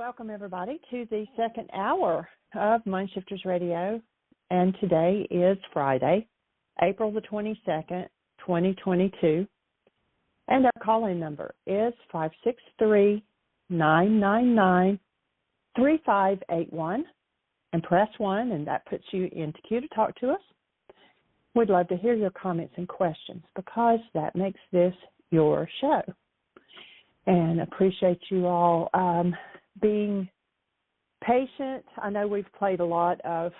welcome everybody to the second hour of Mindshifters Radio. And today is Friday, April the 22nd, 2022. And our call-in number is 563-999-3581. And press 1, and that puts you into queue to talk to us. We'd love to hear your comments and questions because that makes this your show. And appreciate you all being patient. I know we've played a lot of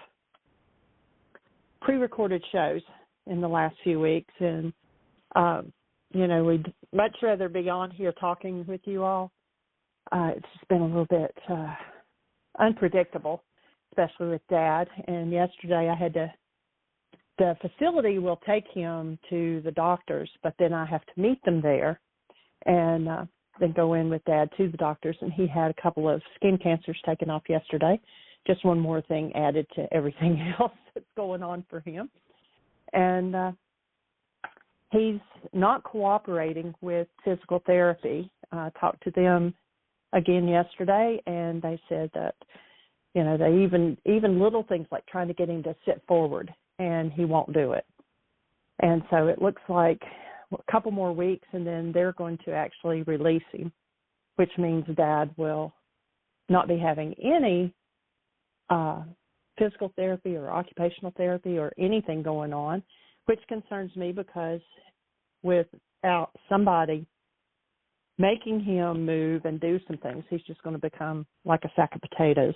pre-recorded shows in the last few weeks, and, we'd much rather be on here talking with you all. It's just been a little bit unpredictable, especially with Dad. And yesterday the facility will take him to the doctors, but then I have to meet them there and then go in with Dad to the doctors. And he had a couple of skin cancers taken off yesterday. Just one more thing added to everything else that's going on for him. And he's not cooperating with physical therapy. I talked to them again yesterday, and they said that, they even little things like trying to get him to sit forward, and he won't do it. And so it looks like a couple more weeks, and then they're going to actually release him, which means Dad will not be having any physical therapy or occupational therapy or anything going on, which concerns me because without somebody making him move and do some things, he's just going to become like a sack of potatoes.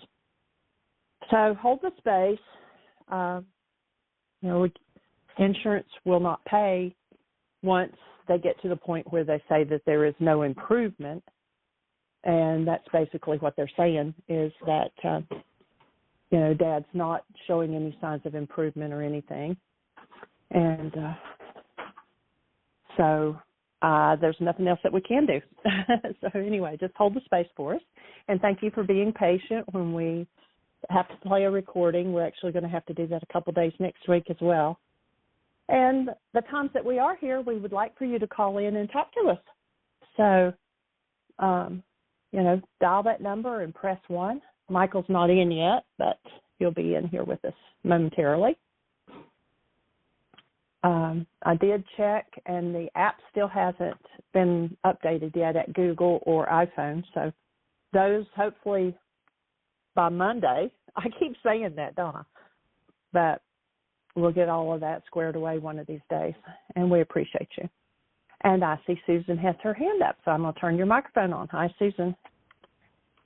So hold the space. Insurance will not pay once they get to the point where they say that there is no improvement. And that's basically what they're saying is that, Dad's not showing any signs of improvement or anything. And so there's nothing else that we can do. So anyway, just hold the space for us. And thank you for being patient when we have to play a recording. We're actually going to have to do that a couple days next week as well. And the times that we are here, we would like for you to call in and talk to us. So, dial that number and press 1. Michael's not in yet, but he'll be in here with us momentarily. I did check, and the app still hasn't been updated yet at Google or iPhone. So those hopefully by Monday. I keep saying that, don't I? But we'll get all of that squared away one of these days, and we appreciate you. And I see Susan has her hand up, so I'm going to turn your microphone on. Hi, Susan.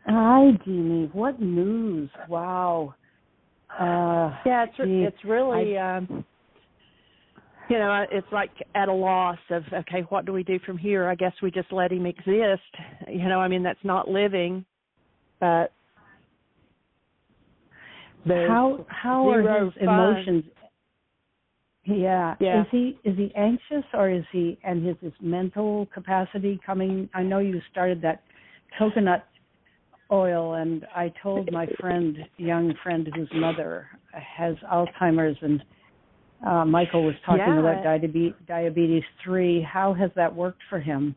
Hi, Jeanie. What news? Wow. It's really, it's like at a loss of, okay, what do we do from here? I guess we just let him exist. That's not living, but how are his emotions? Yeah. Is he anxious, or is he, and his mental capacity coming? I know you started that coconut oil, and I told my young friend whose mother has Alzheimer's, and Michael was talking about diabetes 3. How has that worked for him?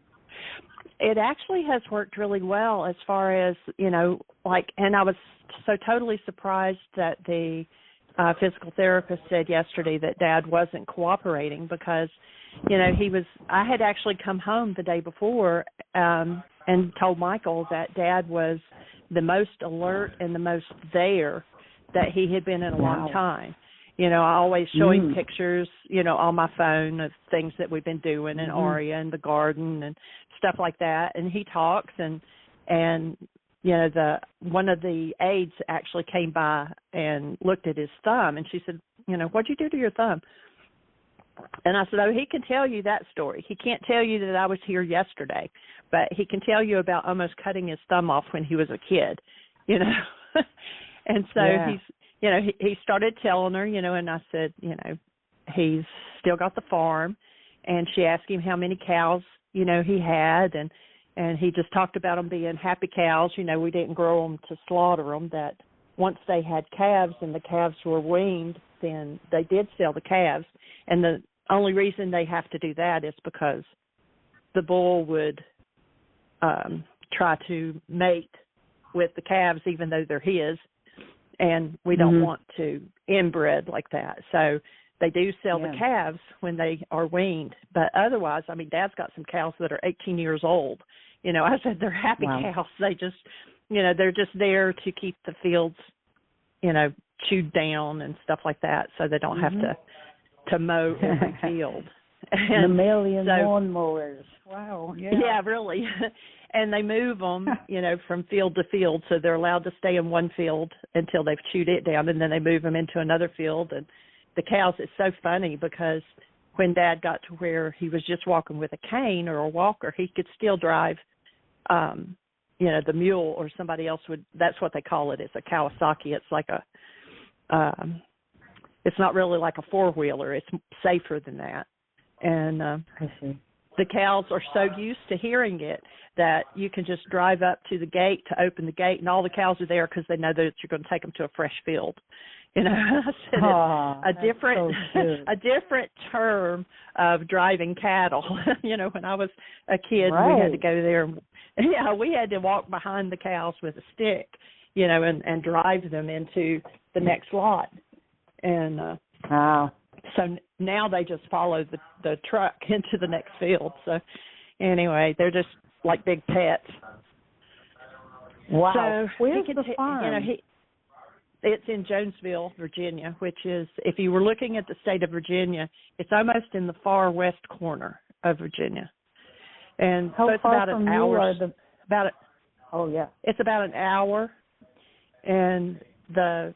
It actually has worked really well as far as, and I was so totally surprised that the physical therapist said yesterday that Dad wasn't cooperating because, I had actually come home the day before and told Michael that Dad was the most alert and the most there that he had been in a long time. I always show him pictures, on my phone of things that we've been doing in Aria and the garden and stuff like that. And he talks and one of the aides actually came by and looked at his thumb, and she said, what'd you do to your thumb? And I said, he can tell you that story. He can't tell you that I was here yesterday, but he can tell you about almost cutting his thumb off when he was a kid, And so he started telling her, and I said, he's still got the farm. And she asked him how many cows, he had, and he just talked about them being happy cows. We didn't grow them to slaughter them, that once they had calves and the calves were weaned, then they did sell the calves. And the only reason they have to do that is because the bull would try to mate with the calves, even though they're his, and we don't want to inbred like that. So they do sell the calves when they are weaned, but otherwise, I mean, Dad's got some cows that are 18 years old. You know, I said they're happy cows. They just, you know, they're just there to keep the fields, you know, chewed down and stuff like that, so they don't have to mow every field. And mammalian lawnmowers. Wow. Yeah. Yeah, really. And they move them, you know, from field to field, so they're allowed to stay in one field until they've chewed it down, and then they move them into another field. And the cows, it's so funny because when Dad got to where he was just walking with a cane or a walker, he could still drive, you know, the mule, or somebody else would, that's what they call it. It's a Kawasaki. It's like it's not really like a four-wheeler. It's safer than that. And the cows are so used to hearing it that you can just drive up to the gate to open the gate, and all the cows are there because they know that you're going to take them to a fresh field. You know, I said it's a different term of driving cattle. You know, when I was a kid, we had to go there. And, we had to walk behind the cows with a stick, you know, and drive them into the next lot. And so now they just follow the truck into the next field. So anyway, they're just like big pets. Wow. So where's the farm? You know, it's in Jonesville, Virginia, which is, if you were looking at the state of Virginia, it's almost in the far west corner of Virginia. And how so it's far about from an hour. It's about an hour. And the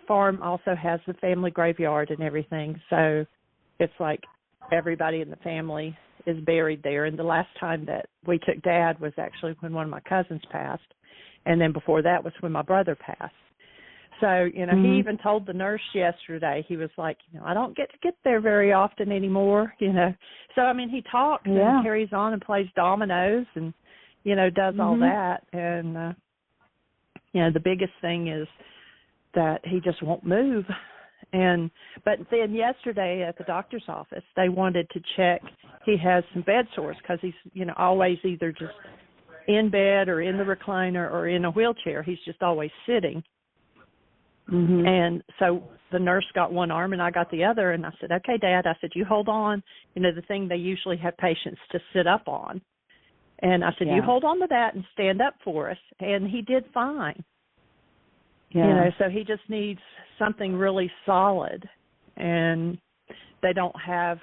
farm also has the family graveyard and everything. So it's like everybody in the family is buried there. And the last time that we took Dad was actually when one of my cousins passed. And then before that was when my brother passed. So, you know, he even told the nurse yesterday, he was like, you know, I don't get to get there very often anymore, you know. So, I mean, he talks and carries on and plays dominoes and, you know, does all that. And, you know, the biggest thing is that he just won't move. But then yesterday at the doctor's office, they wanted to check. He has some bed sores because he's, you know, always either just in bed or in the recliner or in a wheelchair. He's just always sitting. And so the nurse got one arm and I got the other. And I said, okay, Dad, I said, you hold on. You know, the thing they usually have patients to sit up on. And I said, you hold on to that and stand up for us. And he did fine. You know, so he just needs something really solid. And they don't have,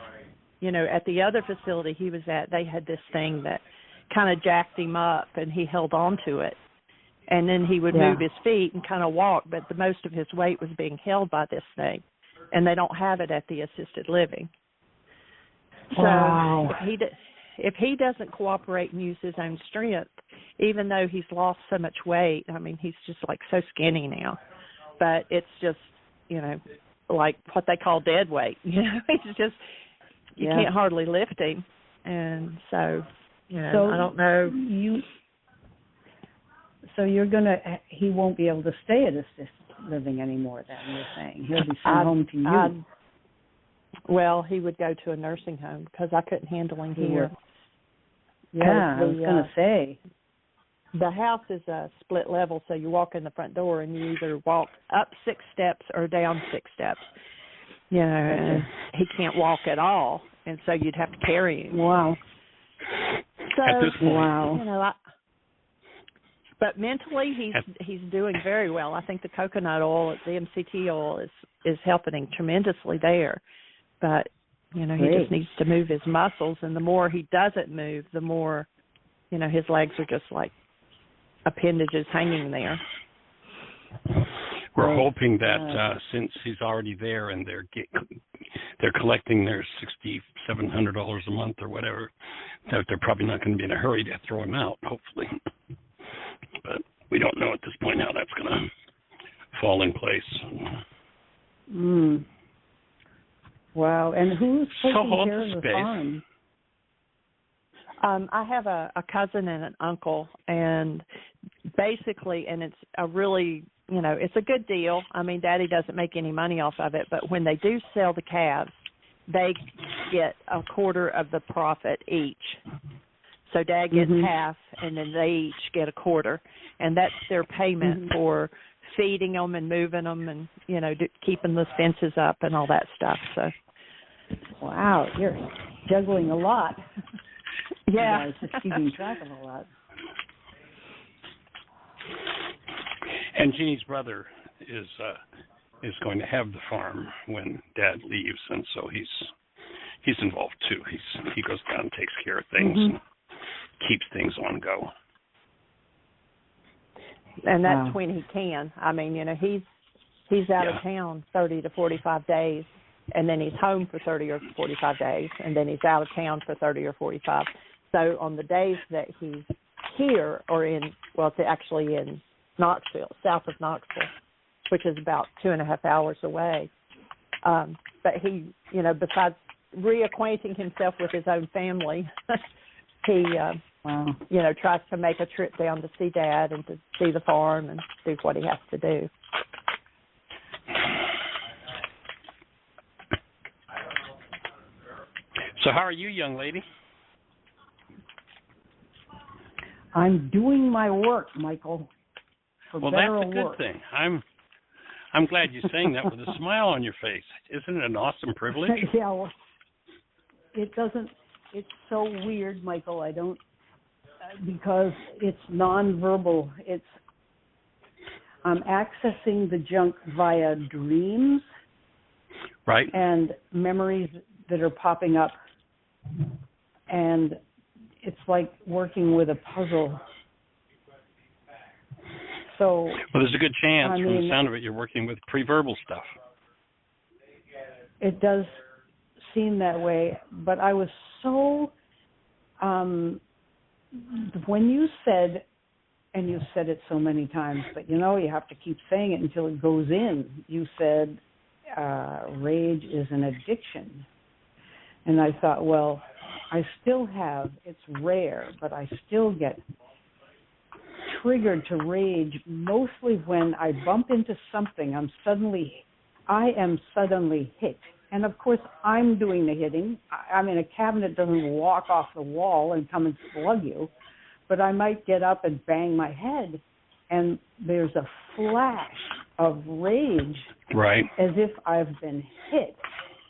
you know, at the other facility he was at, they had this thing that kind of jacked him up and he held on to it. And then he would move his feet and kind of walk, but the most of his weight was being held by this thing. And they don't have it at the assisted living. So if he doesn't cooperate and use his own strength, even though he's lost so much weight, I mean, he's just like so skinny now. But it's just, you know, like what they call dead weight. You know, he's just, you can't hardly lift him. And so, you know, I don't know. So he won't be able to stay at assisted living anymore then, you're saying? He'll be sent home to you. Well, he would go to a nursing home because I couldn't handle him here. Yeah, I was going to say. The house is a split level, so you walk in the front door and you either walk up 6 steps or down 6 steps. You know, and he can't walk at all, and so you'd have to carry him. Wow. So, at this point, you know, but mentally, he's doing very well. I think the coconut oil, the MCT oil, is helping him tremendously there. But, you know, he just needs to move his muscles, and the more he doesn't move, the more, you know, his legs are just like appendages hanging there. We're hoping that since he's already there and they're collecting their $6,700 a month or whatever, that they're probably not going to be in a hurry to throw him out, hopefully. But we don't know at this point how that's going to fall in place. Wow. And who's taking care of the space. farm? I have a cousin and an uncle, and basically, and it's a really, you know, it's a good deal. I mean, Daddy doesn't make any money off of it, but when they do sell the calves, they get a quarter of the profit each. So Dad gets half, and then they each get a quarter, and that's their payment for feeding them and moving them, and keeping the fences up and all that stuff. So, wow, you're juggling a lot. Yeah, just keeping track of a lot. And Jeannie's brother is going to have the farm when Dad leaves, and so he's involved too. He goes down and takes care of things and keeps things on go. And that's when he can. I mean, he's out of town 30 to 45 days, and then he's home for 30 or 45 days, and then he's out of town for 30 or 45. So on the days that he's here, or it's actually in Knoxville, south of Knoxville, which is about 2.5 hours away. But he, besides reacquainting himself with his own family, he, tries to make a trip down to see Dad and to see the farm and do what he has to do. So how are you, young lady? I'm doing my work, Michael. Well, that's a good thing. I'm glad you're saying that with a smile on your face. Isn't it an awesome privilege? Yeah, well, it doesn't. It's so weird, Michael. I don't, because it's nonverbal. I'm accessing the junk via dreams, right, and memories that are popping up, and it's like working with a puzzle. So, well, there's a good chance from the sound of it you're working with pre-verbal stuff. It does seem that way, but I was so, when you said, and you've said it so many times, but you have to keep saying it until it goes in. You said rage is an addiction. And I thought, well, I still have, it's rare, but I still get triggered to rage mostly when I bump into something. I am suddenly hit. And of course, I'm doing the hitting. I mean, a cabinet doesn't walk off the wall and come and slug you, but I might get up and bang my head, and there's a flash of rage, right, as if I've been hit.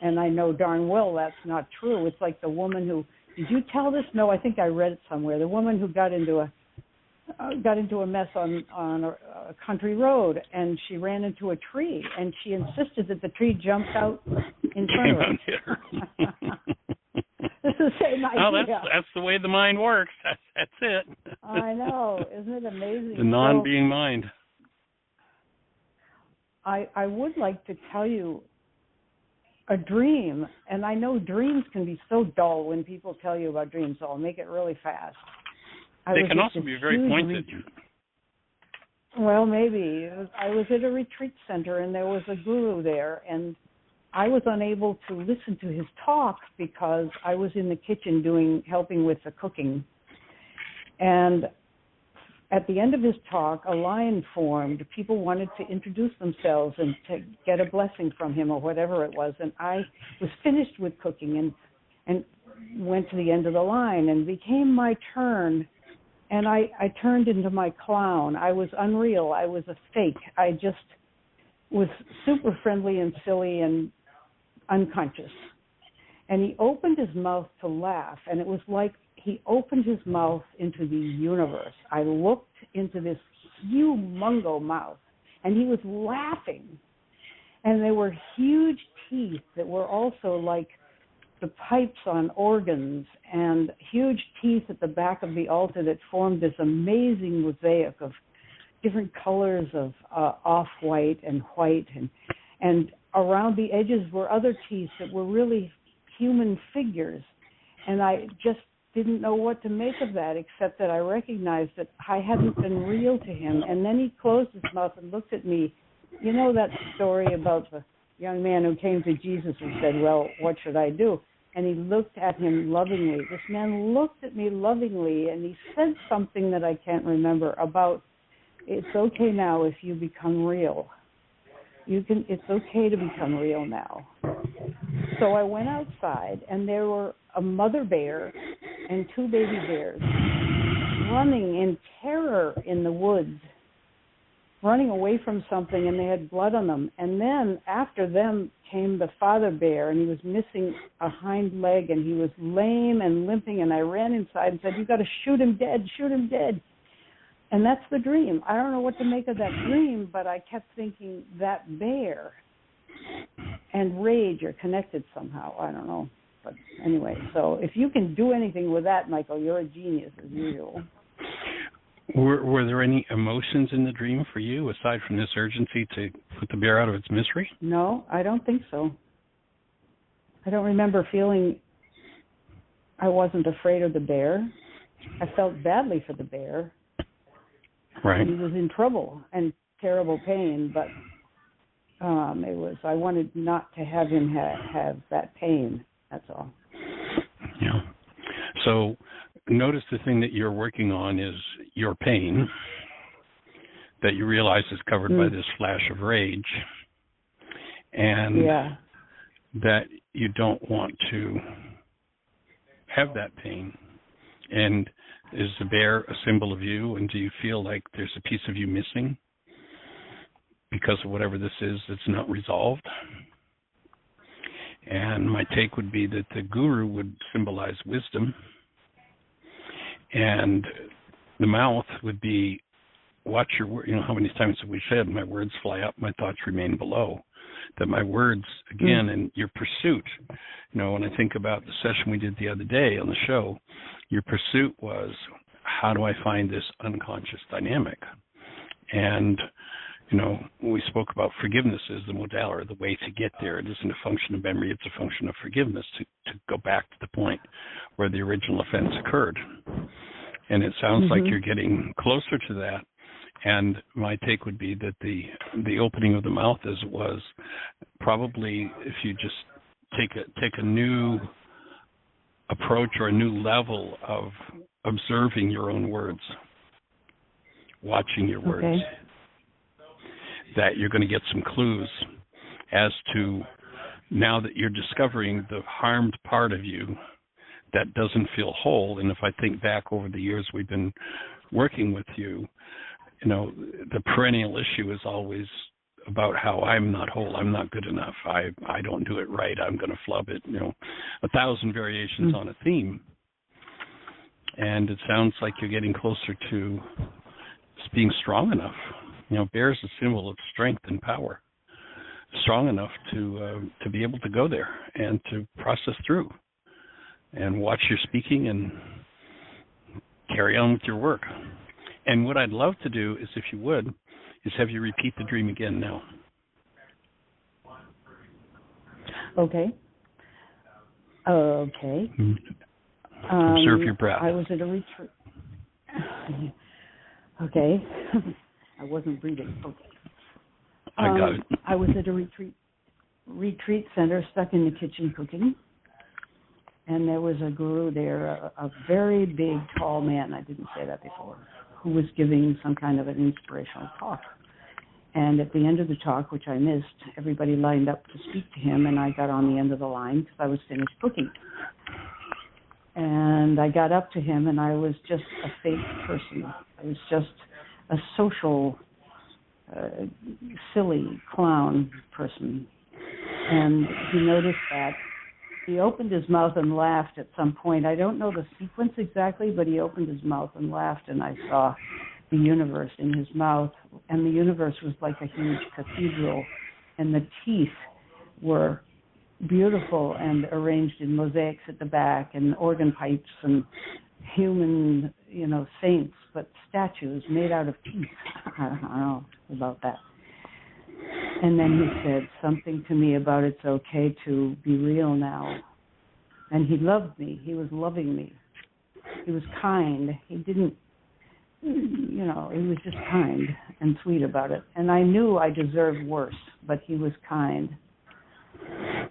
And I know darn well that's not true. It's like the woman who, did you tell this? No, I think I read it somewhere. The woman who got into a mess on a country road, and she ran into a tree, and she insisted that the tree jumped out in front of her. This is the same idea. Oh, that's the way the mind works. That's it. I know. Isn't it amazing? The non-being mind. I would like to tell you a dream, and I know dreams can be so dull when people tell you about dreams, so I'll make it really fast. They can also be very pointed. Well, maybe. I was at a retreat center, and there was a guru there, and I was unable to listen to his talk because I was in the kitchen helping with the cooking. And at the end of his talk, a line formed. People wanted to introduce themselves and to get a blessing from him or whatever it was. And I was finished with cooking and went to the end of the line, and became my turn. And I turned into my clown. I was unreal. I was a fake. I just was super friendly and silly and unconscious. And he opened his mouth to laugh, and it was like he opened his mouth into the universe. I looked into this humongo mouth, and he was laughing. And there were huge teeth that were also like the pipes on organs, and huge teeth at the back of the altar that formed this amazing mosaic of different colors of off-white and white, and around the edges were other teeth that were really human figures. And I just didn't know what to make of that, except that I recognized that I hadn't been real to him. And then he closed his mouth and looked at me. You know that story about the young man who came to Jesus and said, well, what should I do? And he looked at him lovingly. This man looked at me lovingly, and he said something that I can't remember about, it's okay now if you become real. It's okay to become real now. So I went outside, and there were a mother bear and 2 baby bears running in terror in the woods, running away from something, and they had blood on them. And then after them came the father bear, and he was missing a hind leg, and he was lame and limping, and I ran inside and said, "You got to shoot him dead, shoot him dead." And that's the dream. I don't know what to make of that dream, but I kept thinking that bear and rage are connected somehow. I don't know. But anyway, so if you can do anything with that, Michael, you're a genius as usual. Were there any emotions in the dream for you aside from this urgency to put the bear out of its misery? No, I don't think so. I don't remember feeling I wasn't afraid of the bear. I felt badly for the bear. Right. He was in trouble and terrible pain, but I wanted not to have him have that pain. That's all. Yeah. So notice the thing that you're working on is your pain that you realize is covered by this flash of rage, and that you don't want to have that pain. And is the bear a symbol of you, and do you feel like there's a piece of you missing because of whatever this is that's not resolved? And my take would be that the guru would symbolize wisdom, and the mouth would be, watch your word. You know, how many times have we said, my words fly up, my thoughts remain below? That my words, again, and your pursuit, you know, when I think about the session we did the other day on the show, your pursuit was, how do I find this unconscious dynamic? And, you know, we spoke about forgiveness as the modality, the way to get there. It isn't a function of memory, it's a function of forgiveness to go back to the point where the original offense occurred. And it sounds like you're getting closer to that. And my take would be that the opening of the mouth as it was, probably if you just take a new approach or a new level of observing your own words, watching your words, that you're going to get some clues as to, now that you're discovering the harmed part of you that doesn't feel whole. And if I think back over the years we've been working with you, you know, the perennial issue is always about how I'm not whole, I'm not good enough, I don't do it right, I'm going to flub it, you know, 1,000 variations on a theme. And it sounds like you're getting closer to being strong enough. You know, bear is a symbol of strength and power. Strong enough to be able to go there and to process through and watch your speaking and carry on with your work. And what I'd love to do is, if you would, is have you repeat the dream again now. Okay. Observe your breath. I was at a retreat. Okay. I wasn't breathing. Okay. I got it. I was at a retreat center, stuck in the kitchen cooking, and there was a guru there, a very big, tall man, I didn't say that before, who was giving some kind of an inspirational talk. And at the end of the talk, which I missed, everybody lined up to speak to him, and I got on the end of the line because I was finished cooking. And I got up to him, and I was just a fake person. I was just a social, silly clown person. And he noticed that. He opened his mouth and laughed at some point. I don't know the sequence exactly, but he opened his mouth and laughed, and I saw the universe in his mouth. And the universe was like a huge cathedral, and the teeth were beautiful and arranged in mosaics at the back, and organ pipes and human, you know, saints, but statues made out of teeth. I don't know about that. And then he said something to me about it's okay to be real now. And he loved me. He was loving me. He was kind. He didn't, you know, he was just kind and sweet about it. And I knew I deserved worse, but he was kind.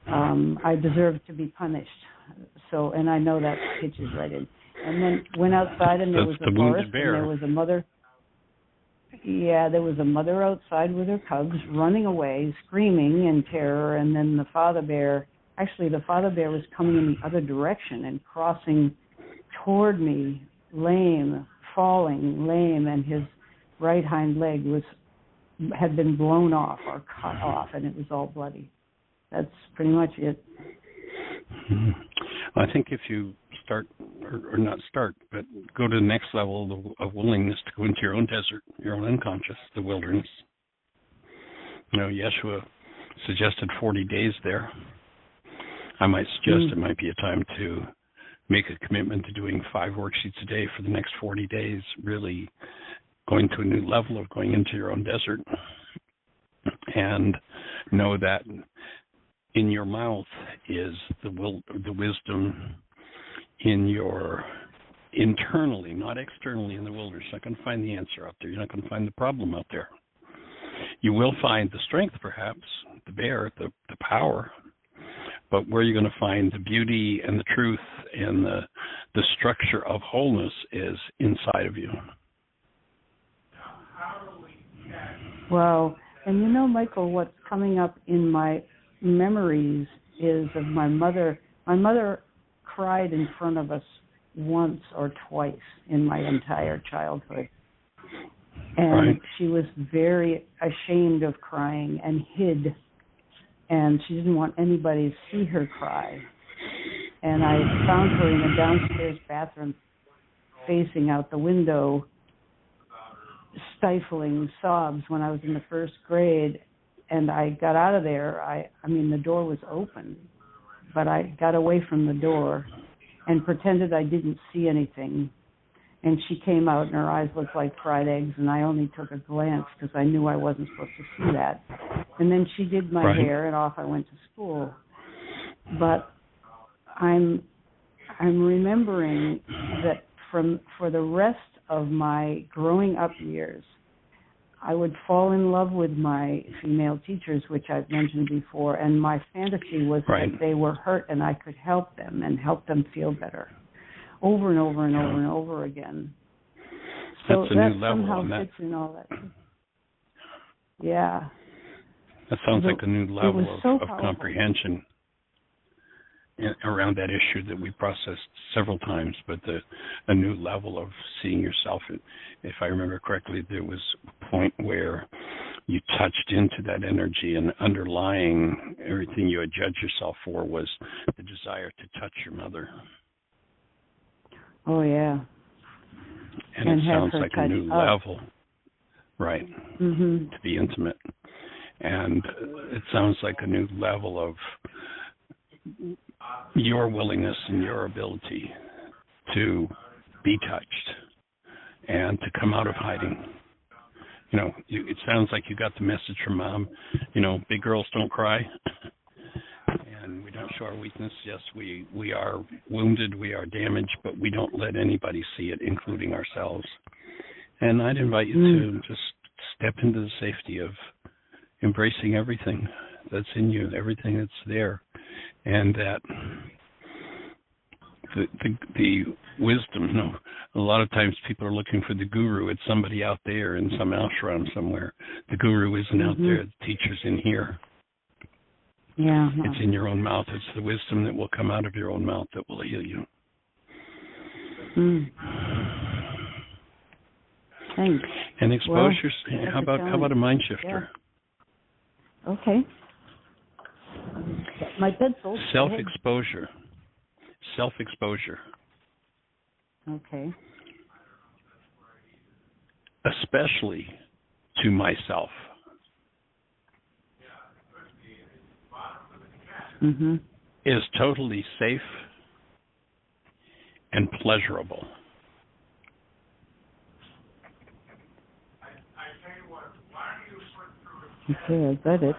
I deserved to be punished. So, and I know that pitches right in. And then went outside, and there was a forest, and there was a mother. Yeah, there was a mother outside with her cubs running away, screaming in terror, and then the father bear was coming in the other direction and crossing toward me, lame, falling lame, and his right hind leg had been blown off or cut off, and it was all bloody. That's pretty much it. I think if you start, or not start, but go to the next level of willingness to go into your own desert, your own unconscious, the wilderness. You know, Yeshua suggested 40 days there. I might suggest it might be a time to make a commitment to doing 5 worksheets a day for the next 40 days, really going to a new level of going into your own desert, and know that in your mouth is the wisdom in your internally, not externally in the wilderness. You're not going to find the answer out there. You're not going to find the problem out there. You will find the strength, perhaps, the bear, the power, but where you're going to find the beauty and the truth and the structure of wholeness is inside of you. Wow. And you know, Michael, what's coming up in my memories is of my mother. My mother cried in front of us once or twice in my entire childhood. And she was very ashamed of crying and hid. And she didn't want anybody to see her cry. And I found her in a downstairs bathroom facing out the window, stifling sobs when I was in the first grade. And I got out of there. I mean, the door was open, but I got away from the door and pretended I didn't see anything. And she came out, and her eyes looked like fried eggs, and I only took a glance because I knew I wasn't supposed to see that. And then she did my hair, and off I went to school. But I'm remembering that for the rest of my growing up years, I would fall in love with my female teachers, which I've mentioned before, and my fantasy was that they were hurt and I could help them and help them feel better, over and over and over and over again. So that's a that new level somehow on that. fits in all that. Yeah. That sounds like a new level of comprehension around that issue that we processed several times, but a new level of seeing yourself. If I remember correctly, there was a point where you touched into that energy, and underlying everything you had judged yourself for was the desire to touch your mother. Oh, yeah. And it sounds like a new level, right, to be intimate. And it sounds like a new level of your willingness and your ability to be touched and to come out of hiding. You know, it sounds like you got the message from Mom, you know, big girls don't cry and we don't show our weakness. Yes, we are wounded, we are damaged, but we don't let anybody see it, including ourselves. And I'd invite you to just step into the safety of embracing everything that's in you, everything that's there, and that the wisdom. No, a lot of times people are looking for the guru. It's somebody out there in some ashram somewhere. The guru isn't out there. The teacher's in here. Yeah, it's in your own mouth. It's the wisdom that will come out of your own mouth that will heal you. Thanks. And expose how about a mind shifter? Yeah. Okay. My pencil. Self-exposure. Self-exposure. Okay. Especially to myself. Is totally safe and pleasurable. Okay, I got it.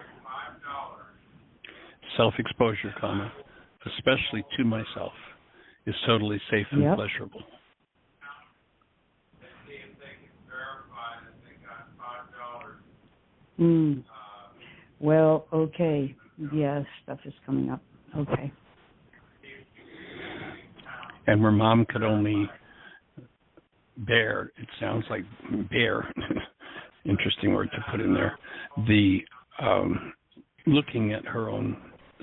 Self-exposure, especially to myself, is totally safe and pleasurable. Well, okay. Yeah, stuff is coming up. Okay. And where Mom could only bear, it sounds like bear, interesting word to put in there, the looking at her own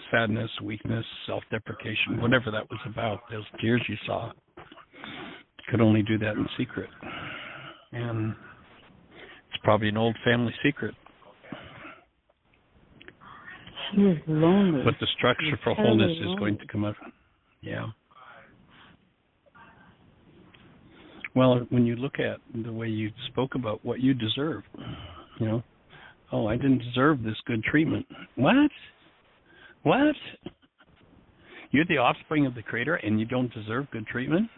sadness, weakness, self-deprecation, whatever that was about, those tears you saw, could only do that in secret. And it's probably an old family secret. She was lonely. But the structure for wholeness is going to come up. Yeah. Well, when you look at the way you spoke about what you deserve, oh, I didn't deserve this good treatment. What? What? You're the offspring of the Creator and you don't deserve good treatment?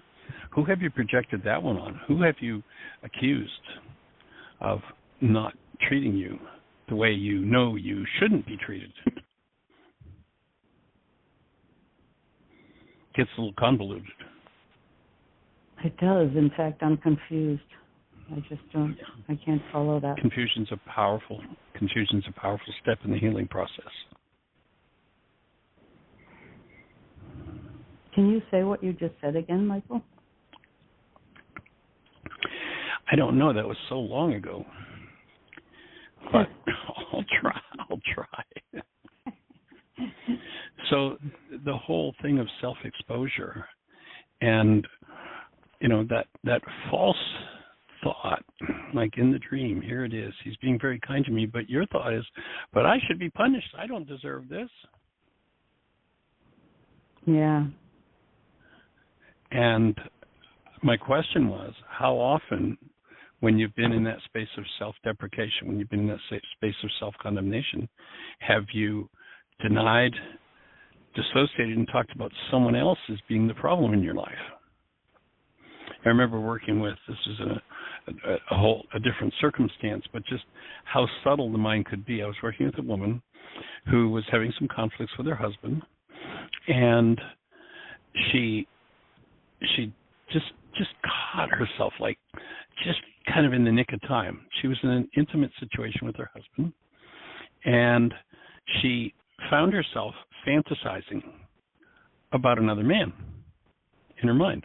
Who have you projected that one on? Who have you accused of not treating you the way you know you shouldn't be treated? Gets a little convoluted. It does. In fact, I'm confused. I just don't, I can't follow that. Confusion's a powerful step in the healing process. Can you say what you just said again, Michael? I don't know. That was so long ago. But I'll try. So the whole thing of self-exposure and, that false thought, like in the dream, here it is, he's being very kind to me, but your thought is, but I should be punished. I don't deserve this. Yeah. And my question was, how often, when you've been in that space of self-deprecation, when you've been in that space of self-condemnation, have you denied, dissociated, and talked about someone else as being the problem in your life? I remember working with, this is a different circumstance, but just how subtle the mind could be. I was working with a woman who was having some conflicts with her husband, and she just caught herself, like, just kind of in the nick of time. She was in an intimate situation with her husband, and she found herself fantasizing about another man in her mind.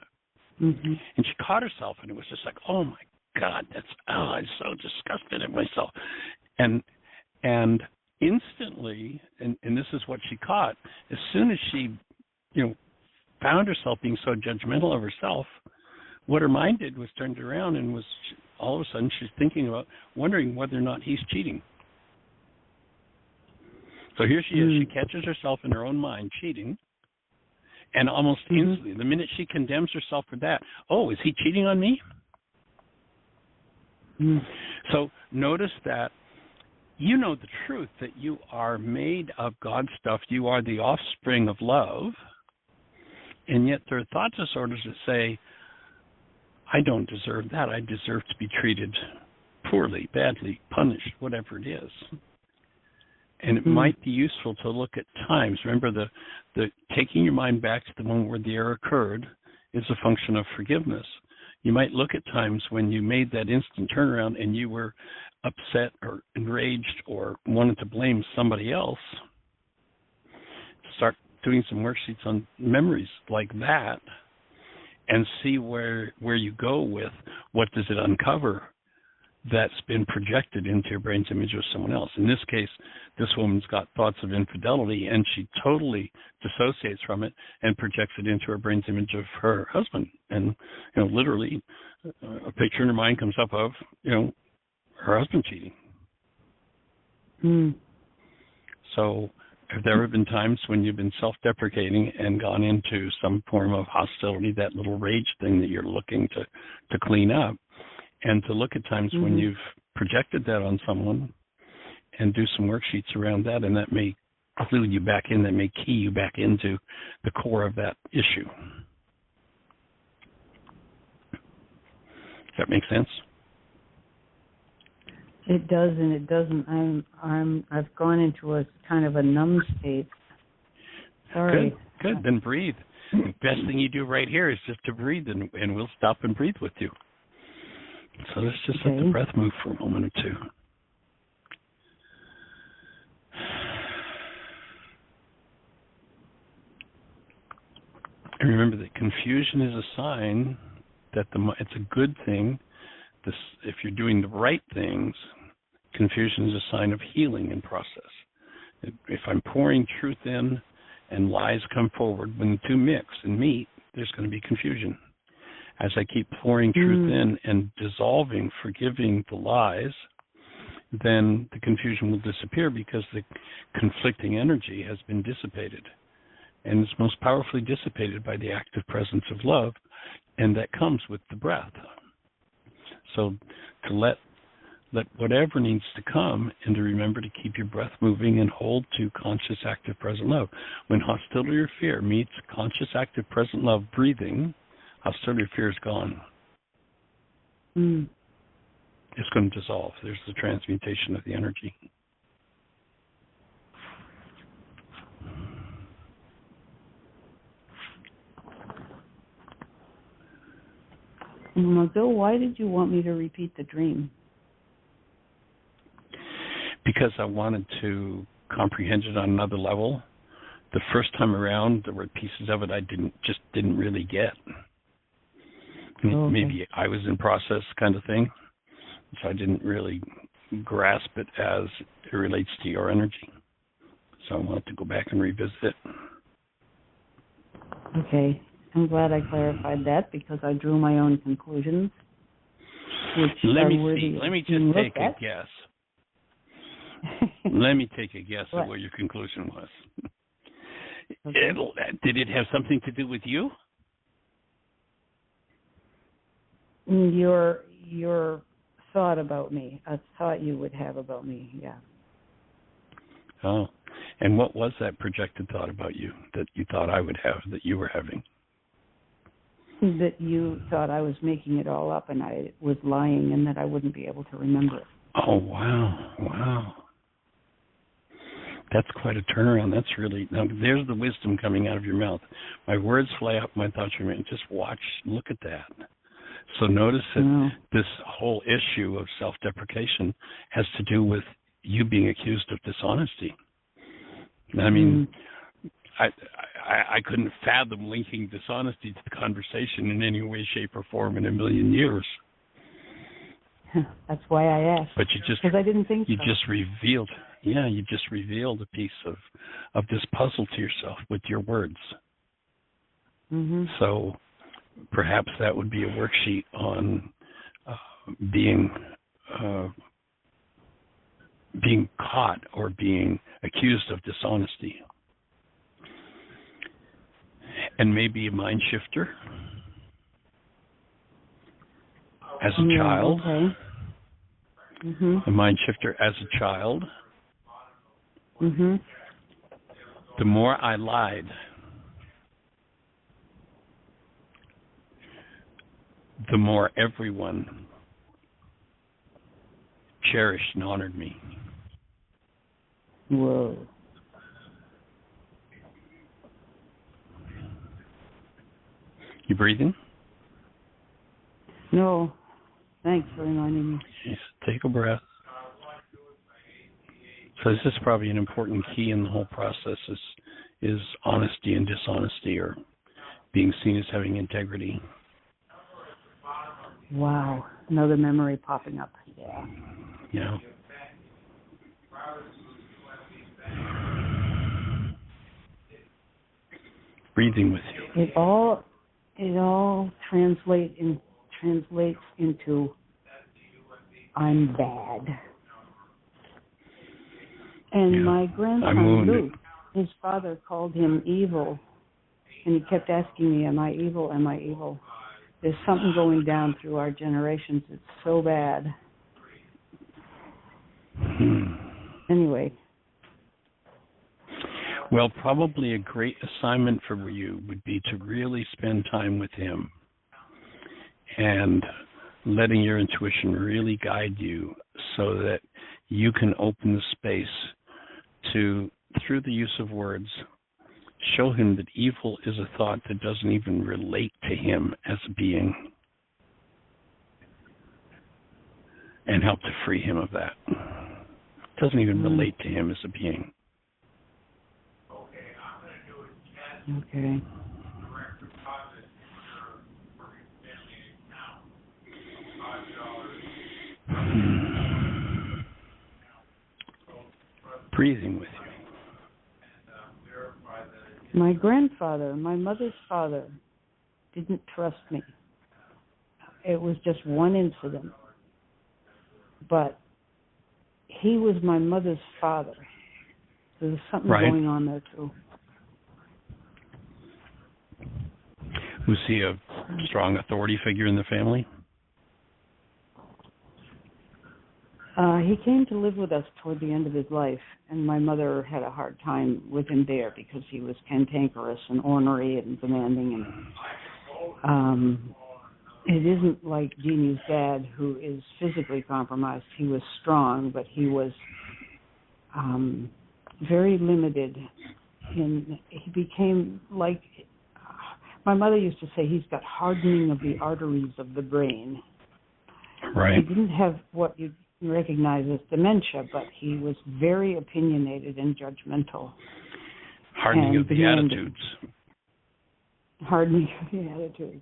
Mm-hmm. And she caught herself, and it was just like, oh my God, I'm so disgusted at myself. And instantly, and this is what she caught, as soon as she, found herself being so judgmental of herself, what her mind did was turned around and was, all of a sudden, she's thinking about, wondering whether or not he's cheating. So here she is, she catches herself in her own mind cheating, and almost instantly, the minute she condemns herself for that, oh, is he cheating on me? So notice that you know the truth, that you are made of God's stuff, you are the offspring of love, and yet there are thought disorders that say, I don't deserve that, I deserve to be treated poorly, badly, punished, whatever it is. And it might be useful to look at times. Remember, the taking your mind back to the moment where the error occurred is a function of forgiveness. You might look at times when you made that instant turnaround and you were upset or enraged or wanted to blame somebody else. Start doing some worksheets on memories like that and see where you go with what does it uncover that's been projected into your brain's image of someone else. In this case, this woman's got thoughts of infidelity, and she totally dissociates from it and projects it into her brain's image of her husband. And, literally, a picture in her mind comes up of, her husband cheating. So have there ever been times when you've been self-deprecating and gone into some form of hostility, that little rage thing that you're looking to clean up? And to look at times when you've projected that on someone and do some worksheets around that, and that may clue you back in, that may key you back into the core of that issue. Does that make sense? It does and it doesn't. I've gone into a kind of a numb state. Sorry. Good. Then breathe. The best thing you do right here is just to breathe, and we'll stop and breathe with you. So let's just let the breath move for a moment or two. And remember that confusion is a sign that it's a good thing. If you're doing the right things, confusion is a sign of healing in process. If I'm pouring truth in and lies come forward, when the two mix and meet, there's going to be confusion. As I keep pouring truth in and dissolving, forgiving the lies, then the confusion will disappear because the conflicting energy has been dissipated. And it's most powerfully dissipated by the active presence of love, and that comes with the breath. So to let whatever needs to come, and to remember to keep your breath moving and hold to conscious, active, present love. When hostility or fear meets conscious, active, present love breathing, hostility or fear is gone. It's going to dissolve. There's the transmutation of the energy. Bill, why did you want me to repeat the dream? Because I wanted to comprehend it on another level. The first time around, there were pieces of it I didn't really get. Maybe I was in process kind of thing, so I didn't really grasp it as it relates to your energy. So I wanted to go back and revisit it. Okay. I'm glad I clarified that because I drew my own conclusions. Let me just take a guess. Let me take a guess at what your conclusion was. Okay. Did it have something to do with you? Your thought about me, a thought you would have about me, yeah. Oh, and what was that projected thought about you that you thought I would have, that you were having? That you thought I was making it all up and I was lying and that I wouldn't be able to remember it. Oh, wow. That's quite a turnaround. That's really, now there's the wisdom coming out of your mouth. My words fly up, my thoughts remain. Just watch, look at that. So notice that this whole issue of self-deprecation has to do with you being accused of dishonesty. I mean, I couldn't fathom linking dishonesty to the conversation in any way, shape, or form in a million years. That's why I asked. But because I didn't think you just revealed, you just revealed a piece of this puzzle to yourself with your words. So perhaps that would be a worksheet on being caught or being accused of dishonesty. And maybe a mind shifter as a child. Okay. A mind shifter as a child. The more I lied, the more everyone cherished and honored me. Whoa. You breathing? No. Thanks for reminding me. Just take a breath. So this is probably an important key in the whole process is honesty and dishonesty, or being seen as having integrity. Wow. Another memory popping up. Yeah. Yeah. Breathing with you. It all translates into I'm bad. And my grandson Luke, his father called him evil, and he kept asking me, am I evil? Am I evil? There's something going down through our generations. It's so bad. Anyway. Well, probably a great assignment for you would be to really spend time with him and letting your intuition really guide you so that you can open the space to, through the use of words, show him that evil is a thought that doesn't even relate to him as a being, and help to free him of that. It doesn't even relate to him as a being. Okay. Breathing with you. My grandfather, my mother's father, didn't trust me. it was just one incident. But he was my mother's father. So there's something going on there, too. Was he a strong authority figure in the family? He came to live with us toward the end of his life, and my mother had a hard time with him there because he was cantankerous and ornery and demanding. And it isn't like Jeannie's dad, who is physically compromised. He was strong, but he was very limited. He became like, my mother used to say, he's got hardening of the arteries of the brain. Right. He didn't have what you recognize as dementia, but he was very opinionated and judgmental. Hardening of the attitudes. Hardening of the attitudes.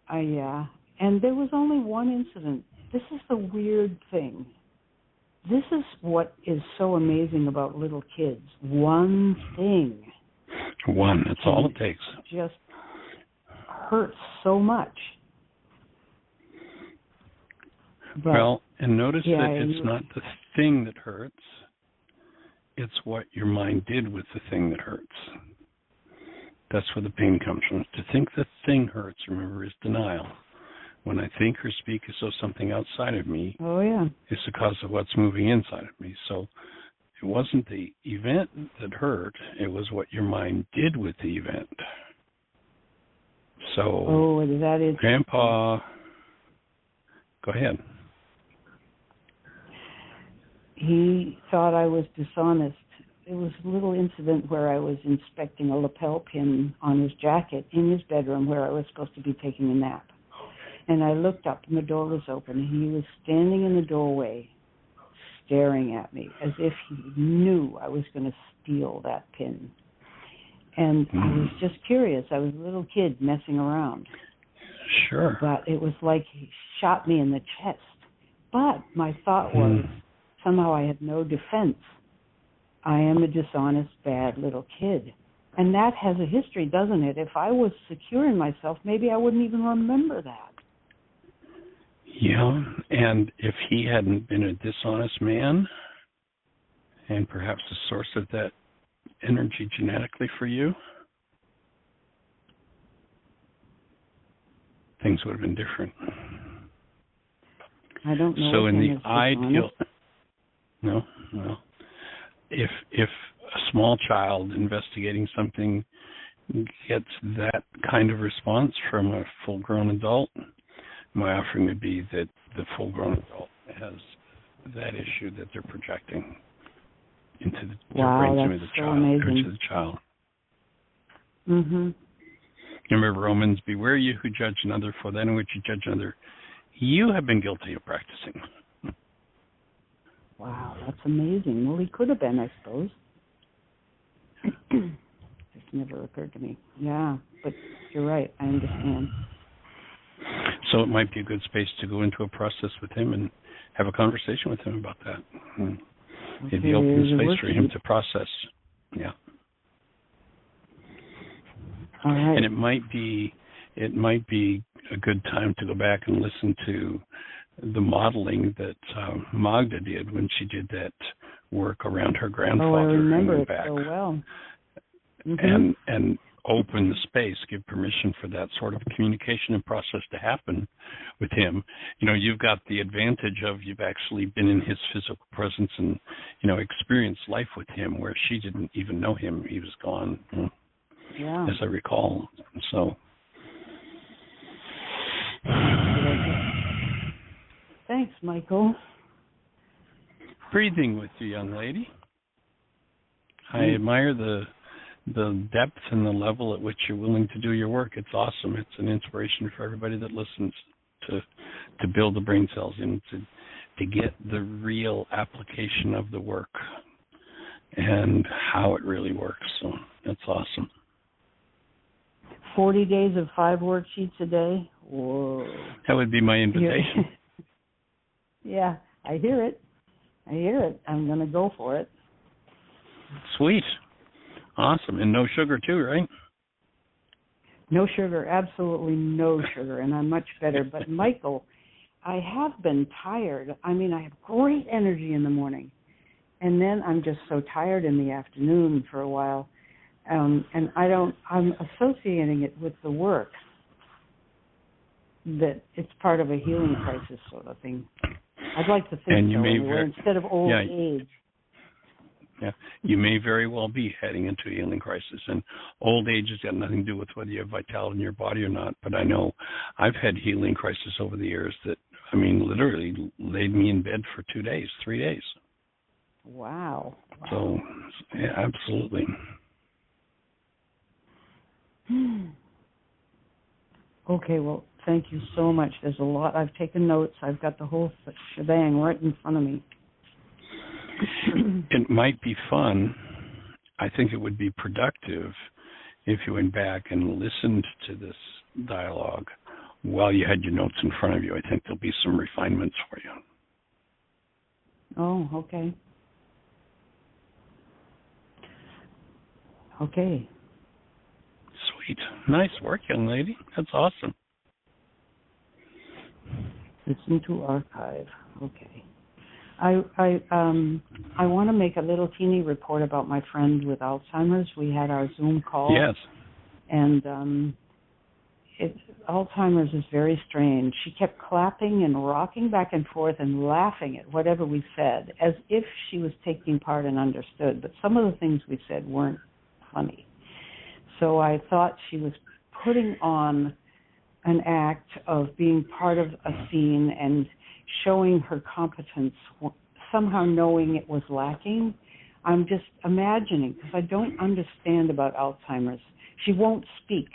And there was only one incident. This is the weird thing. This is what is so amazing about little kids. One thing. One, that's all it takes. Just hurts so much. But, well, and notice that it's not the thing that hurts, it's what your mind did with the thing that hurts. That's where the pain comes from. To think the thing hurts, remember, is denial. When I think or speak as though something outside of me is because of what's moving inside of me. So it wasn't the event that hurt, it was what your mind did with the event. So, that is Grandpa, go ahead. He thought I was dishonest. It was a little incident where I was inspecting a lapel pin on his jacket in his bedroom where I was supposed to be taking a nap. And I looked up and the door was open and he was standing in the doorway staring at me as if he knew I was going to steal that pin. And I was just curious. I was a little kid messing around. Sure. But it was like he shot me in the chest. But my thought was, somehow I had no defense. I am a dishonest, bad little kid. And that has a history, doesn't it? If I was secure in myself, maybe I wouldn't even remember that. Yeah, and if he hadn't been a dishonest man, and perhaps the source of that energy genetically for you, things would have been different. I don't know. So in the ideal, no. If a small child investigating something gets that kind of response from a full-grown adult, my offering would be that the full-grown adult has that issue that they're projecting into the brain of the child. Amazing. To the child. Mm-hmm. Remember Romans, beware you who judge another, for that in which you judge another, you have been guilty of practicing. Wow, that's amazing. Well, he could have been, I suppose. This never occurred to me. Yeah, but you're right. I understand. So it might be a good space to go into a process with him and have a conversation with him about that. It'd be open space for him to process. Yeah. All right. And it might be a good time to go back and listen to the modeling that Magda did when she did that work around her grandfather. Oh, I remember it back. so well. Mm-hmm. And open the space, give permission for that sort of communication and process to happen with him. You know, you've got the advantage of you've actually been in his physical presence and, you know, experienced life with him where she didn't even know him. He was gone, as I recall. So. Thanks, Michael. Breathing with you, young lady. I admire the depth and the level at which you're willing to do your work. It's awesome. It's an inspiration for everybody that listens to build the brain cells and to get the real application of the work and how it really works. So that's awesome. 40 days of 5 worksheets a day? Whoa. That would be my invitation. Yeah, I hear it. I'm going to go for it. Sweet. Awesome. And no sugar too, right? No sugar, absolutely no sugar, and I'm much better. But Michael, I have been tired. I mean, I have great energy in the morning, and then I'm just so tired in the afternoon for a while. And I'm associating it with the work, that it's part of a healing crisis sort of thing. I'd like to think and you so, may anyway, instead of old age. Yeah, you may very well be heading into a healing crisis, and old age has got nothing to do with whether you have vitality in your body or not. But I know I've had healing crises over the years that, I mean, literally laid me in bed for 2 days, 3 days. Wow. So, yeah, absolutely. Okay, well, thank you so much. There's a lot. I've taken notes. I've got the whole shebang right in front of me. It might be fun. I think it would be productive if you went back and listened to this dialogue while you had your notes in front of you. I think there'll be some refinements for you. Oh, okay. Okay. Sweet. Nice work, young lady. That's awesome. Listen to archive. Okay. I want to make a little teeny report about my friend with Alzheimer's. We had our Zoom call. Yes. And Alzheimer's is very strange. She kept clapping and rocking back and forth and laughing at whatever we said, as if she was taking part and understood. But some of the things we said weren't funny. So I thought she was putting on an act of being part of a scene and showing her competence, somehow knowing it was lacking. I'm just imagining, because I don't understand about Alzheimer's. She won't speak.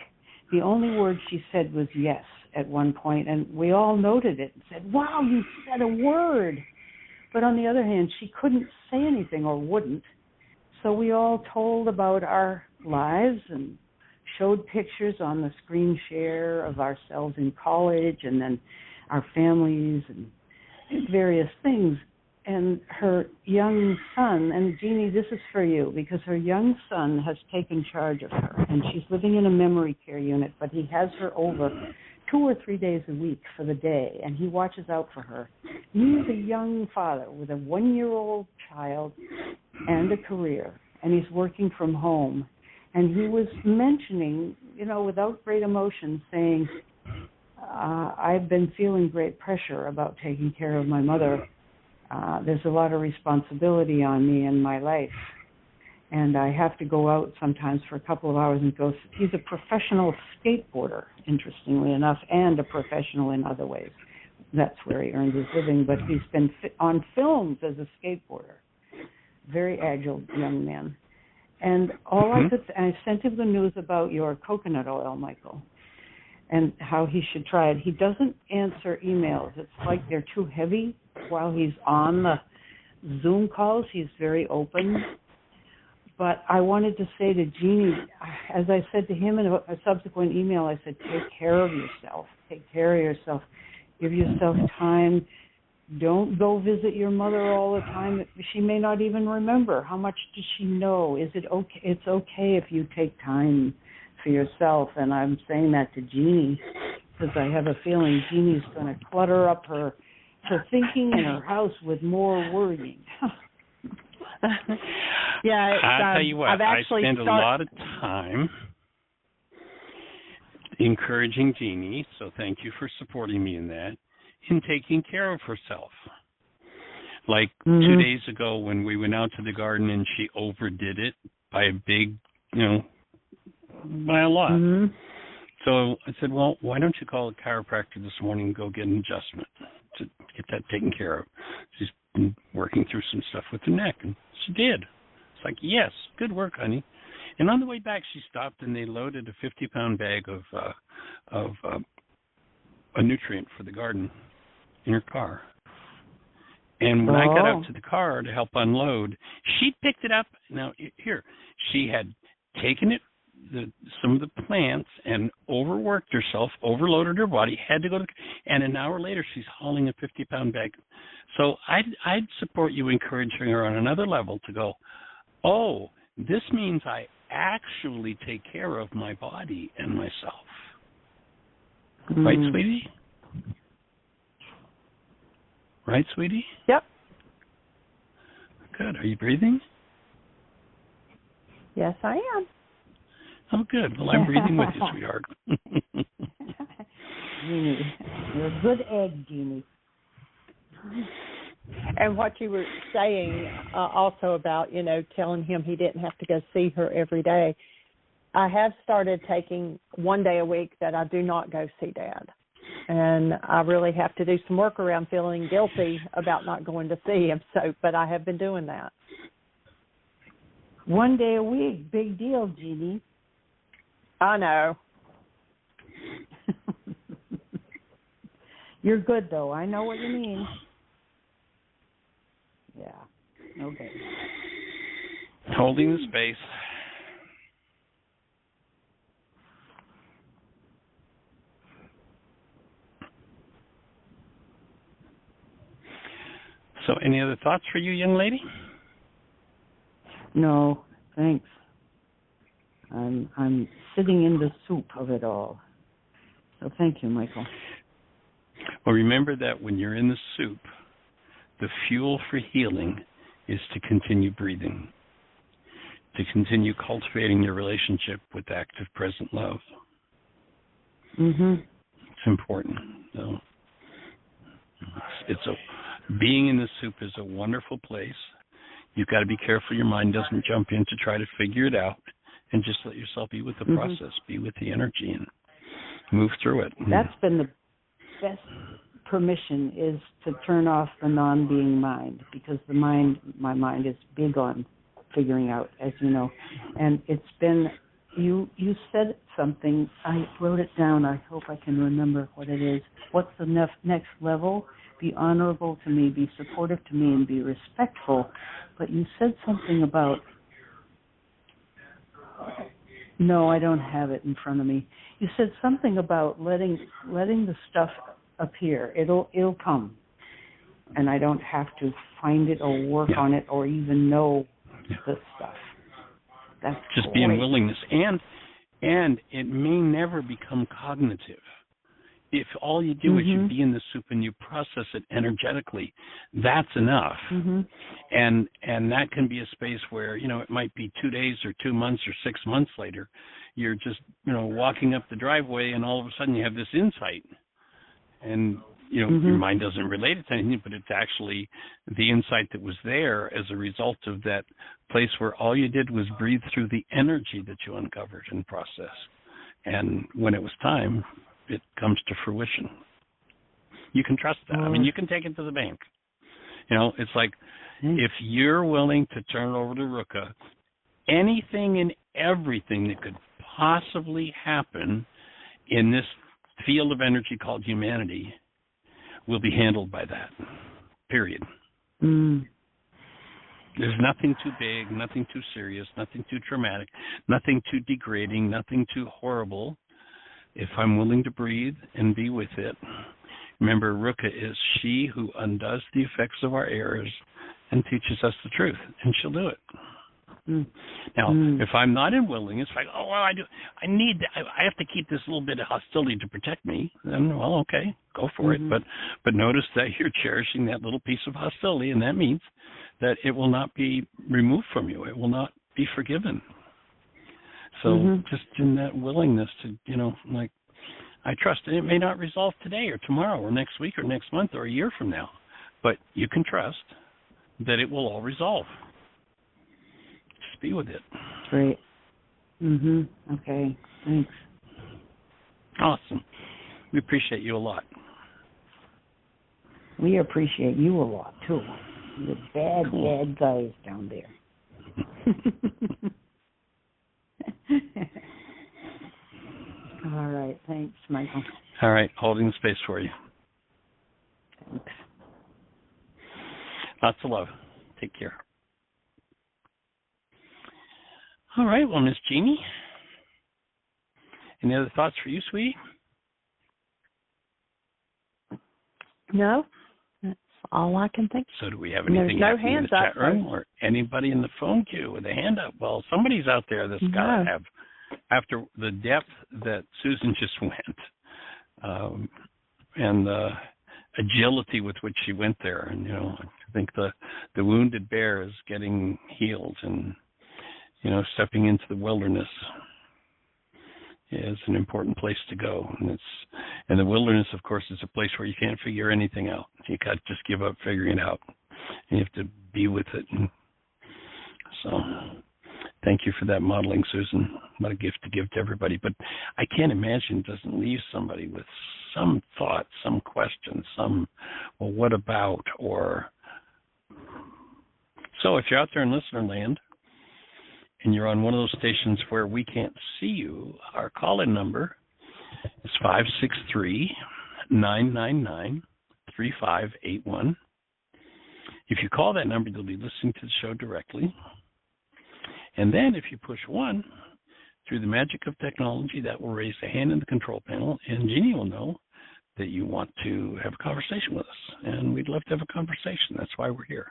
The only word she said was yes at one point, and we all noted it and said, wow, you said a word. But on the other hand, she couldn't say anything or wouldn't. So we all told about our lives and showed pictures on the screen share of ourselves in college and then our families and various things. And her young son, and Jeanie, this is for you, because her young son has taken charge of her, and she's living in a memory care unit, but he has her over 2 or 3 days a week for the day, and he watches out for her. He's a young father with a 1-year-old child and a career, and he's working from home. And he was mentioning, without great emotion, saying, I've been feeling great pressure about taking care of my mother. There's a lot of responsibility on me in my life. And I have to go out sometimes for a couple of hours and go. He's a professional skateboarder, interestingly enough, and a professional in other ways. That's where he earns his living. But he's been on films as a skateboarder. Very agile young man. And I sent him the news about your coconut oil, Michael, and how he should try it. He doesn't answer emails. It's like they're too heavy while he's on the Zoom calls. He's very open. But I wanted to say to Jeanie, as I said to him in a subsequent email, I said, take care of yourself. Take care of yourself. Give yourself time. Don't go visit your mother all the time. She may not even remember. How much does she know? Is it okay? It's okay if you take time for yourself. And I'm saying that to Jeanie because I have a feeling Jeanie's going to clutter up her thinking in her house with more worrying. Yeah, I'll tell you what, I spend a lot of time encouraging Jeanie, so thank you for supporting me in that, in taking care of herself. Like 2 days ago when we went out to the garden and she overdid it by a big, by a lot. So I said, well, why don't you call a chiropractor this morning and go get an adjustment to get that taken care of. She's been working through some stuff with her neck, and she did. It's like, yes, good work, honey. And on the way back, she stopped and they loaded a 50-pound bag of a nutrient for the garden in her car. And when I got out to the car to help unload, she picked it up. Now, here, she had taken it, some of the plants, and overworked herself, overloaded her body, had to go to, and an hour later, she's hauling a 50-pound bag. So I'd support you encouraging her on another level to go, oh, this means I actually take care of my body and myself. Right, sweetie? Right, sweetie? Yep. Good. Are you breathing? Yes, I am. Oh, good. Well, I'm breathing with you, sweetheart. Jeanie, you're a good egg, Jeanie. And what you were saying also about, telling him he didn't have to go see her every day. I have started taking one day a week that I do not go see Dad. And I really have to do some work around feeling guilty about not going to see him. But I have been doing that. One day a week, big deal, Jeanie. I know. You're good, though. I know what you mean. Yeah. Okay. Holding the space. So, any other thoughts for you, young lady? No, thanks. I'm sitting in the soup of it all. So thank you, Michael. Well, remember that when you're in the soup, the fuel for healing is to continue breathing, to continue cultivating your relationship with active present love. Mhm. It's important. So being in the soup is a wonderful place. You've got to be careful your mind doesn't jump in to try to figure it out, and just let yourself be with the process, be with the energy, and move through it. That's been the best permission, is to turn off the non-being mind, because my mind is big on figuring out, as you know. And it's been, you said something, I wrote it down, I hope I can remember what it is. What's the next level? Be honorable to me, be supportive to me, and be respectful. But you said something about, no, I don't have it in front of me. You said something about letting the stuff appear. It'll come, and I don't have to find it or work on it or even know the stuff. That's just great. being willingness, and it may never become cognitive. If all you do is you be in the soup and you process it energetically, that's enough. And that can be a space where, it might be 2 days or 2 months or 6 months later, you're just, walking up the driveway and all of a sudden you have this insight. And, your mind doesn't relate it to anything, but it's actually the insight that was there as a result of that place where all you did was breathe through the energy that you uncovered and processed. And when it was time, it comes to fruition. You can trust that. I mean, you can take it to the bank. It's like if you're willing to turn over to Ruka, anything and everything that could possibly happen in this field of energy called humanity will be handled by that, period. There's nothing too big, nothing too serious, nothing too traumatic, nothing too degrading, nothing too horrible. If I'm willing to breathe and be with it, remember, Ruka is she who undoes the effects of our errors and teaches us the truth, and she'll do it. Now, if I'm not in willingness, like, I have to keep this little bit of hostility to protect me, then, well, okay, go for it. But notice that you're cherishing that little piece of hostility, and that means that it will not be removed from you. It will not be forgiven. So just in that willingness to, I trust it may not resolve today or tomorrow or next week or next month or a year from now, but you can trust that it will all resolve. Just be with it. Great. Okay. Thanks. Awesome. We appreciate you a lot. We appreciate you a lot, too. You're bad guys down there. All right. Thanks, Michael. All right. Holding the space for you. Thanks. Lots of love. Take care. All right. Well, Miss Jeanie, any other thoughts for you, sweetie? No, that's all I can think. So do we have anything happening in the chat room or anybody in the phone queue with a hand up? Well, somebody's out there that's got to have, after the depth that Susan just went, and the agility with which she went there. And, I think the wounded bear is getting healed, and, stepping into the wilderness is an important place to go. And the wilderness, of course, is a place where you can't figure anything out. You got to just give up figuring it out. And you have to be with it. And so thank you for that modeling, Susan. What a gift to give to everybody. But I can't imagine it doesn't leave somebody with some thought, some question, well, what about, or... So if you're out there in listener land, and you're on one of those stations where we can't see you, our call-in number is 563-999-3581. If you call that number, you'll be listening to the show directly. And then if you push 1, through the magic of technology, that will raise a hand in the control panel, and Jeanie will know that you want to have a conversation with us. And we'd love to have a conversation. That's why we're here.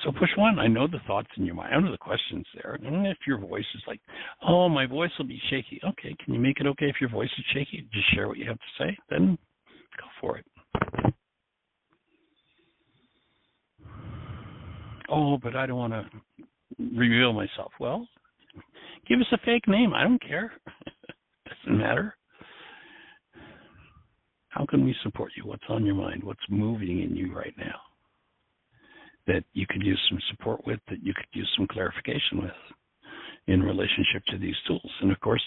So push 1. I know the thoughts in your mind. I know the questions there. And if your voice is like, oh, my voice will be shaky. Okay, can you make it okay if your voice is shaky? Just share what you have to say. Then go for it. Oh, but I don't want to reveal myself. Well, give us a fake name. I don't care. Doesn't matter. How can we support you? What's on your mind? What's moving in you right now that you could use some support with, that you could use some clarification with in relationship to these tools? And of course,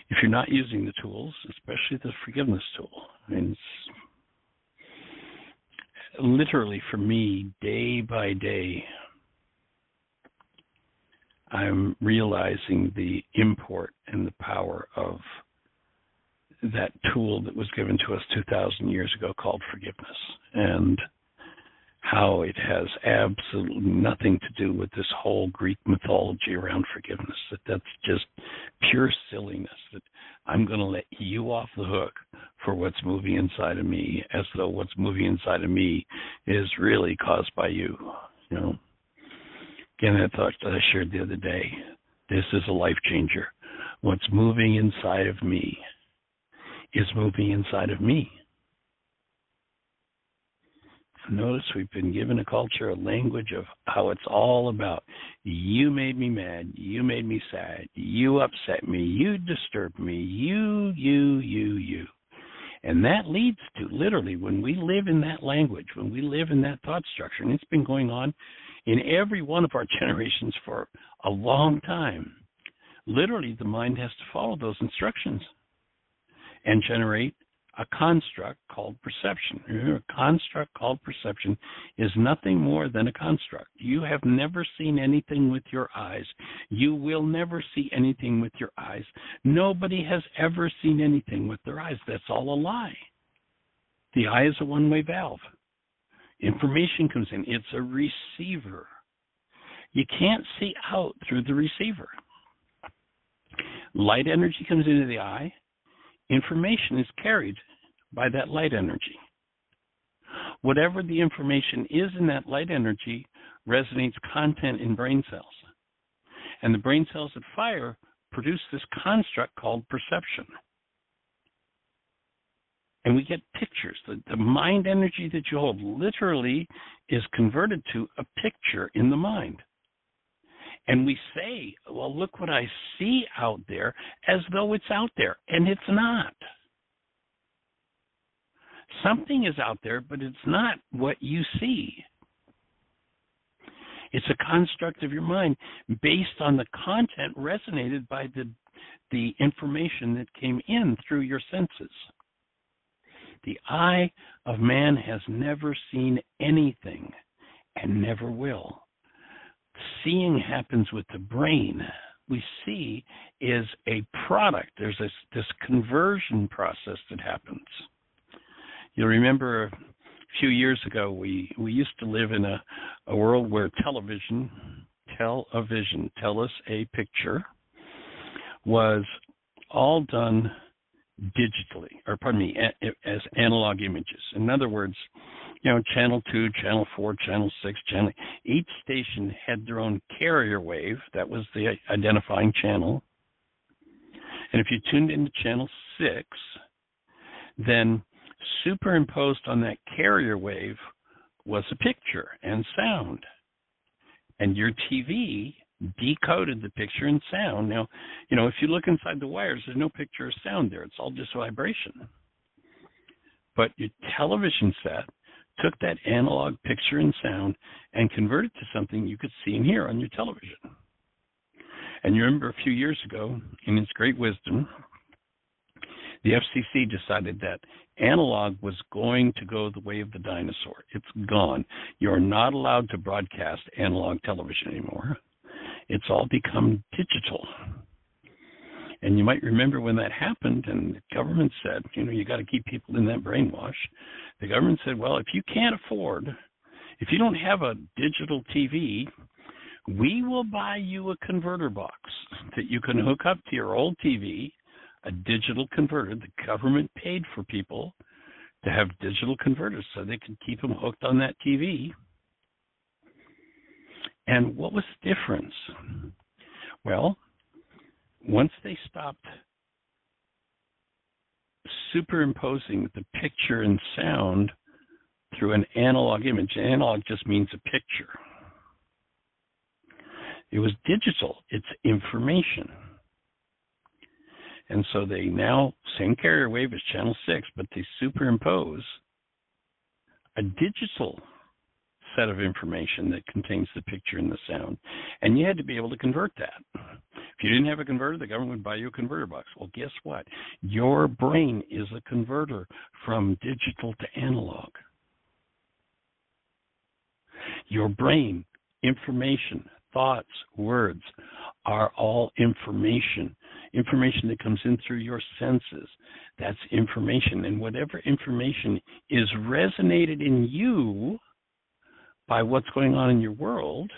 if you're not using the tools, especially the forgiveness tool, I mean, it's literally for me, day by day, I'm realizing the import and the power of that tool that was given to us 2,000 years ago called forgiveness, and how it has absolutely nothing to do with this whole Greek mythology around forgiveness, that's just pure silliness, that I'm going to let you off the hook for what's moving inside of me, as though what's moving inside of me is really caused by you. Again, that thought that I shared the other day, this is a life changer. What's moving inside of me is moving inside of me. Notice we've been given a culture, a language of how it's all about you made me mad, you made me sad, you upset me, you disturbed me, you. And that leads to, literally, when we live in that language, when we live in that thought structure, and it's been going on in every one of our generations for a long time, literally the mind has to follow those instructions and generate a construct called perception. A construct called perception is nothing more than a construct. You have never seen anything with your eyes. You will never see anything with your eyes. Nobody has ever seen anything with their eyes. That's all a lie. The eye is a one-way valve. Information comes in. It's a receiver. You can't see out through the receiver. Light energy comes into the eye. Information is carried by that light energy. Whatever the information is in that light energy resonates content in brain cells. And the brain cells that fire produce this construct called perception. And we get pictures. The mind energy that you hold literally is converted to a picture in the mind. And we say, well, look what I see out there, as though it's out there, and it's not. Something is out there, but it's not what you see. It's a construct of your mind based on the content resonated by the information that came in through your senses. The eye of man has never seen anything and never will. Seeing happens with the brain. We see is a product. There's this conversion process that happens. You'll remember a few years ago, we used to live in a world where television, tell us a picture, was all done digitally, or pardon me, as analog images. In other words, channel 2, channel 4, channel 6, each station had their own carrier wave. That was the identifying channel. And if you tuned into channel 6, then superimposed on that carrier wave was a picture and sound. And your TV decoded the picture and sound. Now, if you look inside the wires, there's no picture or sound there. It's all just vibration. But your television set took that analog picture and sound and converted it to something you could see and hear on your television. And you remember a few years ago, in its great wisdom, the FCC decided that analog was going to go the way of the dinosaur. It's gone. You're not allowed to broadcast analog television anymore. It's all become digital. And you might remember when that happened, and the government said, you got to keep people in that brainwash. The government said, well, if you can't afford, if you don't have a digital TV, we will buy you a converter box that you can hook up to your old TV, a digital converter. The government paid for people to have digital converters so they could keep them hooked on that TV. And what was the difference? Well, once they stopped superimposing the picture and sound through an analog image, analog just means a picture. It was digital. It's information. And so they now, same carrier wave as channel 6, but they superimpose a digital set of information that contains the picture and the sound. And you had to be able to convert that. If you didn't have a converter, the government would buy you a converter box. Well, guess what? Your brain is a converter from digital to analog. Your brain, information, thoughts, words are all information. Information that comes in through your senses. That's information. And whatever information is resonated in you by what's going on in your world,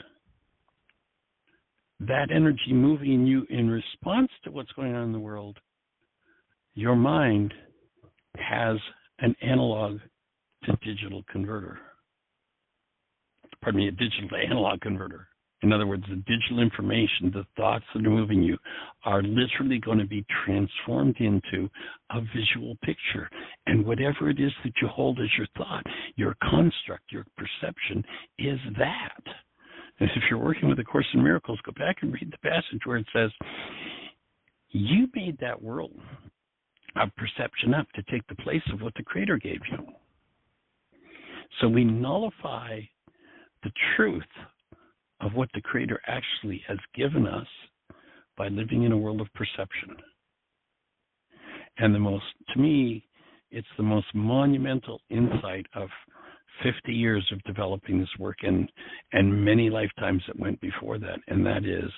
that energy moving in you in response to what's going on in the world, your mind has an analog to digital converter. Pardon me, a digital to analog converter. In other words, the digital information, the thoughts that are moving you are literally going to be transformed into a visual picture. And whatever it is that you hold as your thought, your construct, your perception is that. And if you're working with A Course in Miracles, go back and read the passage where it says, you made that world of perception up to take the place of what the Creator gave you. So we nullify the truth of what the Creator actually has given us by living in a world of perception. And to me, it's the most monumental insight of 50 years of developing this work and many lifetimes that went before that. And that is,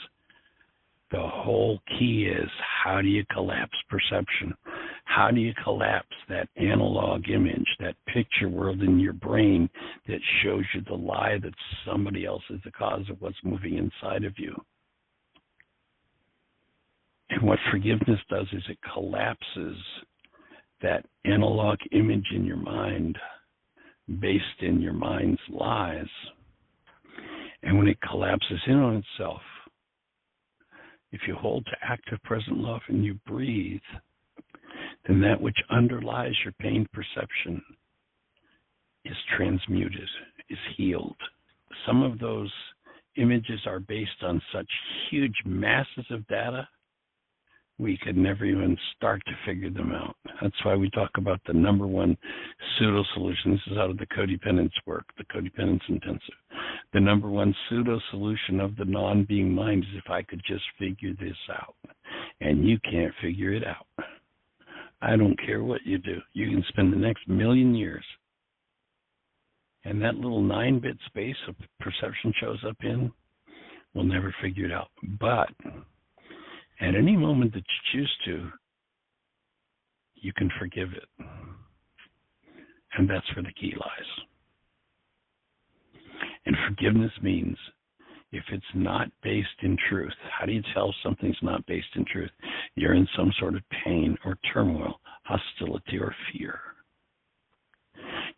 the whole key is, how do you collapse perception? How do you collapse that analog image, that picture world in your brain that shows you the lie that somebody else is the cause of what's moving inside of you? And what forgiveness does is it collapses that analog image in your mind based in your mind's lies. And when it collapses in on itself, if you hold to active present love and you breathe, then that which underlies your pain perception is transmuted, is healed. Some of those images are based on such huge masses of data, we could never even start to figure them out. That's why we talk about the number one pseudo-solution. This is out of the codependence work, the codependence intensive. The number one pseudo-solution of the non-being mind is, if I could just figure this out. And you can't figure it out. I don't care what you do. You can spend the next million years, and that little 9-bit space of perception shows up in, we'll never figure it out. But at any moment that you choose to, you can forgive it. And that's where the key lies. And forgiveness means, if it's not based in truth, how do you tell something's not based in truth? You're in some sort of pain or turmoil hostility, or fear.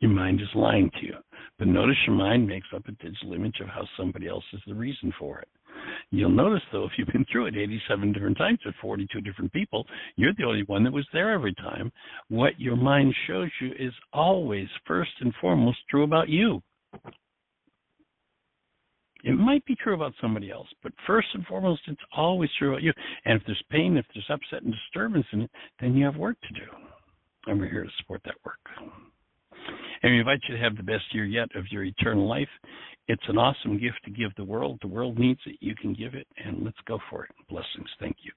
Your mind is lying to you. But notice your mind makes up a digital image of how somebody else is the reason for it. You'll notice, though, if you've been through it 87 different times with 42 different people, you're the only one that was there every time. What your mind shows you is always, first and foremost, true about you. It might be true about somebody else, but first and foremost, it's always true about you. And if there's pain, if there's upset and disturbance in it, then you have work to do. And we're here to support that work. And we invite you to have the best year yet of your eternal life. It's an awesome gift to give the world. The world needs it. You can give it, and let's go for it. Blessings. Thank you.